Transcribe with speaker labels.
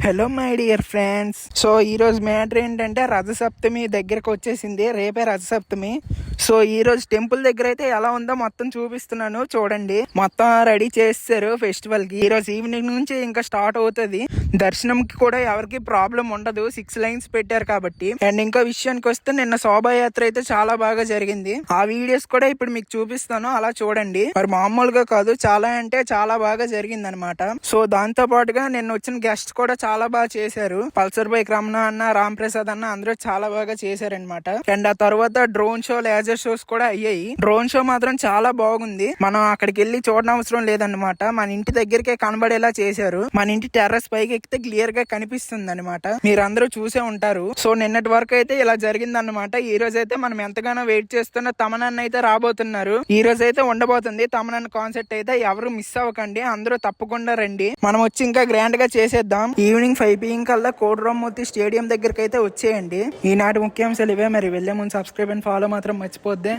Speaker 1: Hello my dear friends. So ఈ రోజు matter ఏంటంటే రథసప్తమి దగ్గరకు వచ్చేసింది. రేపే రథసప్తమి. సో ఈ రోజు టెంపుల్ దగ్గర అయితే ఎలా ఉందో మొత్తం చూపిస్తున్నాను చూడండి. మొత్తం రెడీ చేస్తారు ఫెస్టివల్ కి. ఈ రోజు ఈవినింగ్ నుంచి ఇంకా స్టార్ట్ అవుతుంది. దర్శనంకి కూడా ఎవరికి ప్రాబ్లం ఉండదు, 6 లైన్స్ పెట్టారు కాబట్టి. అండ్ ఇంకా విషయానికి వస్తే నిన్న శోభాయాత్ర అయితే చాలా బాగా జరిగింది. ఆ వీడియోస్ కూడా ఇప్పుడు మీకు చూపిస్తాను, అలా చూడండి. మరి మామూలుగా కాదు, చాలా అంటే చాలా బాగా జరిగింది అనమాట. సో దాంతో పాటుగా నిన్న వచ్చిన గెస్ట్ కూడా చాలా బాగా చేశారు. పల్సర్ బైక్ రమణ అన్న, రామ్ ప్రసాద్ అన్న అందరూ చాలా బాగా చేశారనమాట. అండ్ ఆ తర్వాత డ్రోన్ షో, లేజర్ షోస్ కూడా అయ్యాయి. డ్రోన్ షో మాత్రం చాలా బాగుంది. మనం అక్కడికి వెళ్ళి చూడనవసరం లేదన్నమాట. మన ఇంటి దగ్గరికే కనబడేలా చేశారు. మన ఇంటి టెర్రస్ పైకి ఎక్కితే క్లియర్ గా కనిపిస్తుంది అనమాట. మీరందరూ చూసే ఉంటారు. సో నిన్నటి వరకు అయితే ఇలా జరిగిందన్నమాట. ఈ రోజు అయితే మనం ఎంతగానో వెయిట్ చేస్తున్న తమనన్న అయితే రాబోతున్నారు. ఈ రోజు అయితే ఉండబోతుంది తమనన్న కాన్సెప్ట్ అయితే. ఎవరు మిస్ అవ్వకండి, అందరూ తప్పకుండా రండి. మనం వచ్చి ఇంకా గ్రాండ్ గా చేసేద్దాం. ఈవినింగ్ 5 PM కల్లా కోటరామ్మూర్తి స్టేడియం దగ్గరికి అయితే వచ్చేయండి. ఈనాటి ముఖ్యాంశాలు ఇవే. మరి వెళ్లే ముందు సబ్స్క్రైబ్ అండ్ ఫాలో మాత్రం మర్చిపోద్దే.